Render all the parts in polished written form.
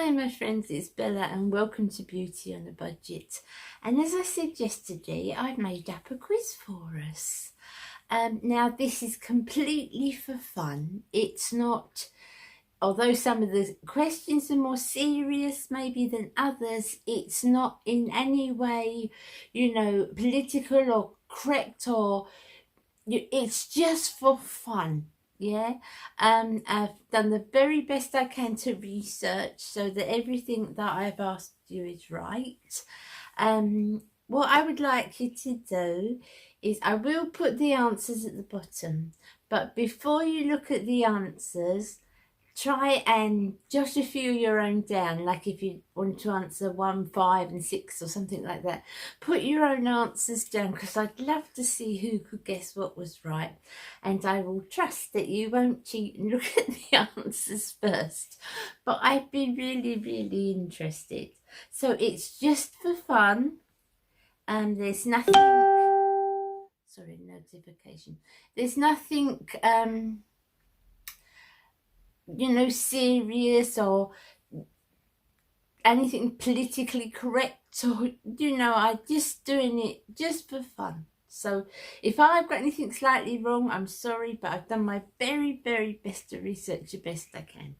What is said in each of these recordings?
Hi my friends, it's Bella and welcome to Beauty on a Budget. And as I said yesterday, I've made up a quiz for us. Now this is completely for fun. It's not, although some of the questions are more serious maybe than others, it's not in any way, political or correct, or it's just for fun. Yeah, I've done the very best I can to research so that everything that I've asked you is right. What I would like you to do is I will put the answers at the bottom, but before you look at the answers, try and jot a few of your own down. Like if you want to answer 1, 5 and 6 or something like that, put your own answers down, because I'd love to see who could guess what was right. And I will trust that you won't cheat and look at the answers first, but I'd be really interested. So it's just for fun, and there's nothing, sorry, notification, there's nothing serious or anything politically correct, or I'm just doing it just for fun. So if I've got anything slightly wrong, I'm sorry, but I've done my very best to research the best I can.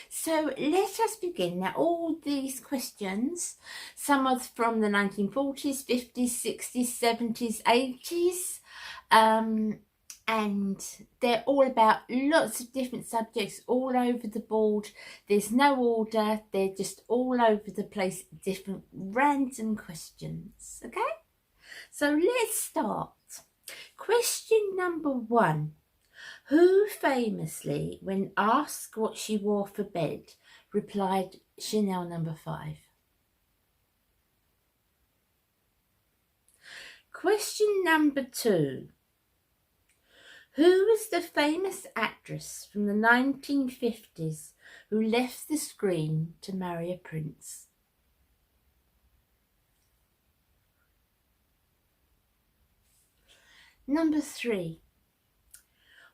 So let us begin. Now, all these questions, some are from the 1940s, 50s, 60s, 70s, 80s, and they're all about lots of different subjects all over the board. There's no order, they're just all over the place, different random questions. Okay, so let's start. Question number 1. Who famously, when asked what she wore for bed, replied Chanel No. 5? Question number 2. Who was the famous actress from the 1950s who left the screen to marry a prince? Number 3.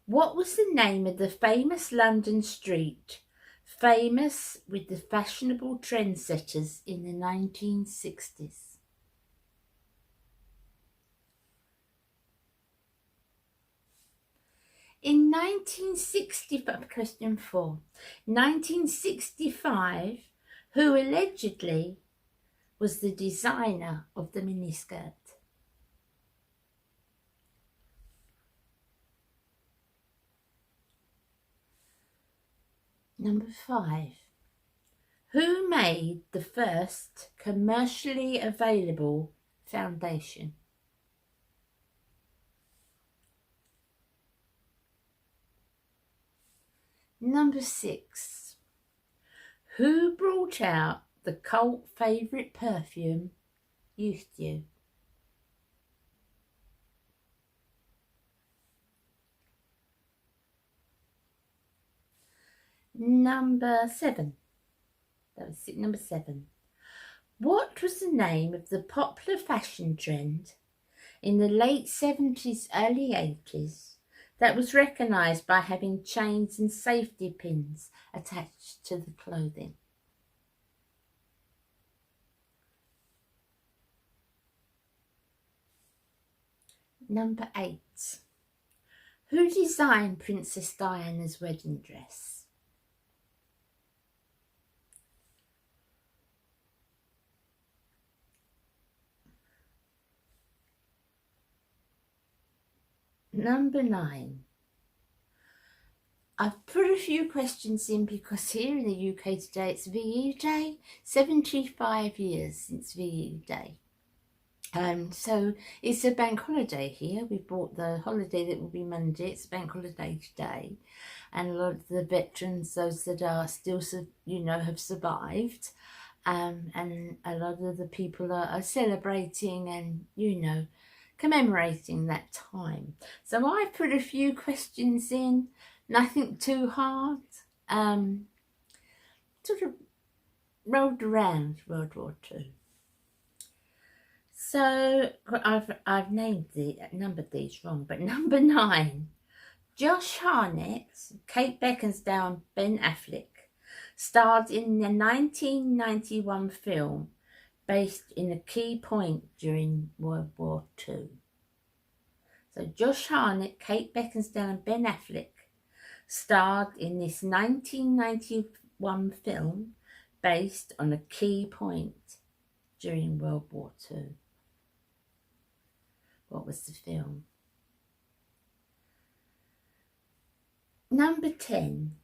What was the name of the famous London street, famous with the fashionable trendsetters in the 1960s? In 1965, question 4, 1965, who allegedly was the designer of the miniskirt? Number 5, who made the first commercially available foundation? Number 6, who brought out the cult favourite perfume, Youth Dew? Number 7, that was number 7. What was the name of the popular fashion trend in the late 70s, early 80s that was recognised by having chains and safety pins attached to the clothing? Number 8. Who designed Princess Diana's wedding dress? Number 9. I've put a few questions in because here in the UK today it's VE Day, 75 years since VE Day. So it's a bank holiday here. We bought the holiday that will be Monday. It's a bank holiday today, and a lot of the veterans, those that are still, have survived, and a lot of the people are celebrating and, commemorating that time. So I put a few questions in, nothing too hard, sort of rolled around World War II. So I've numbered these wrong, but number 9, Josh Hartnett, Kate Beckinsale, Ben Affleck starred in the 1991 film based in a key point during World War II. So Josh Hartnett, Kate Beckinsale and Ben Affleck starred in this 1991 film based on a key point during World War II. What was the film? Number 10.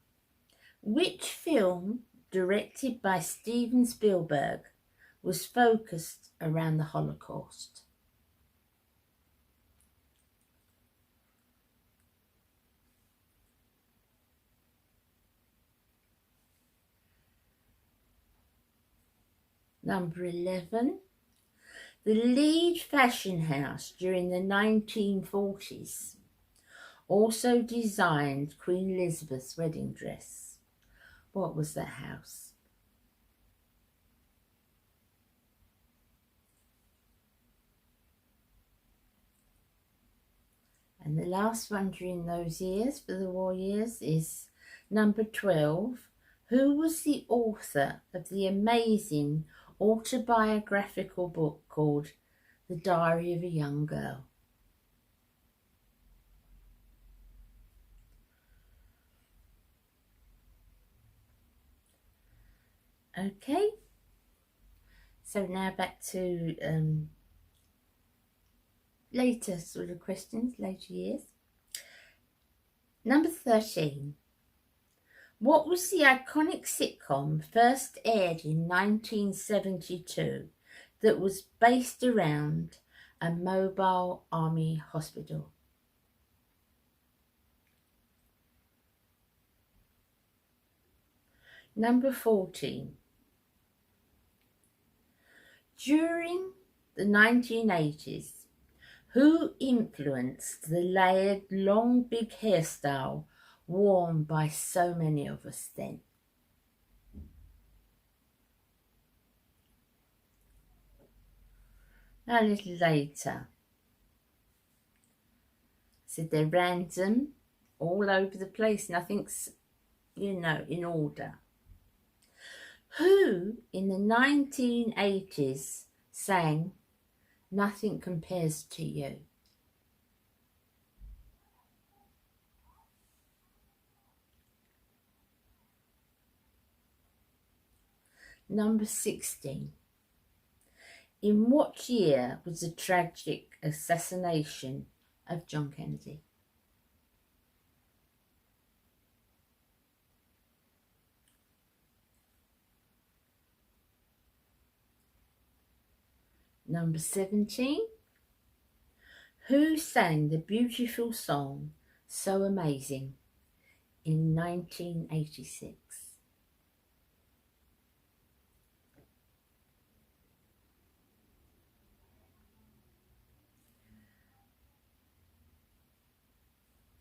Which film, directed by Steven Spielberg, was focused around the Holocaust? Number 11. The lead fashion house during the 1940s also designed Queen Elizabeth's wedding dress. What was that house? And the last one during those years, for the war years, is number 12. Who was the author of the amazing autobiographical book called The Diary of a Young Girl? Okay, so now back to later sort of questions, later years. Number 13. What was the iconic sitcom first aired in 1972 that was based around a mobile army hospital? Number 14. During the 1980s, who influenced the layered, long, big hairstyle worn by so many of us then? A little later. So they're random, all over the place, nothing's, in order. Who in the 1980s sang Nothing Compares to You? Number 16. In what year was the tragic assassination of John Kennedy? Number 17. Who sang the beautiful song So Amazing in 1986?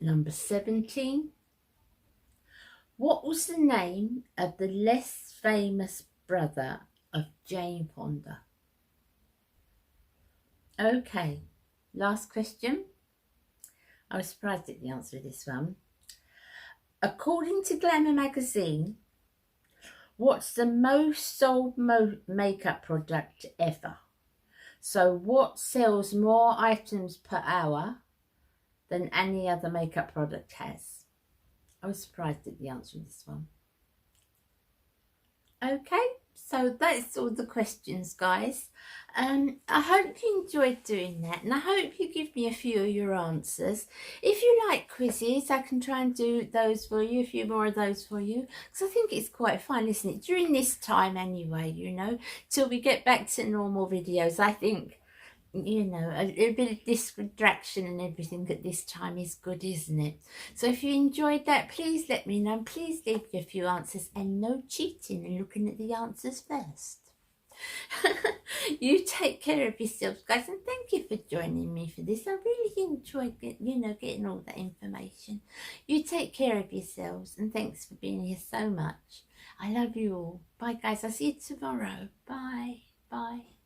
Number 17. What was the name of the less famous brother of Jane Fonda? Okay, last question. I was surprised at the answer to this one. According to Glamour magazine, what's the most sold makeup product ever? So what sells more items per hour than any other makeup product has? I was surprised at the answer to this one. Okay, so that's all the questions, guys. I hope you enjoyed doing that, and I hope you give me a few of your answers. If you like quizzes, I can try and do those for you, a few more of those for you, because I think it's quite fun, isn't it? During this time anyway, till we get back to normal videos, I think, a bit of distraction and everything at this time is good, isn't it? So if you enjoyed that, please let me know. Please leave me a few answers, and no cheating and looking at the answers first. You take care of yourselves, guys, and thank you for joining me for this. I really enjoyed getting all that information. You take care of yourselves, and thanks for being here so much. I love you all. Bye, guys. I'll see you tomorrow. Bye. Bye.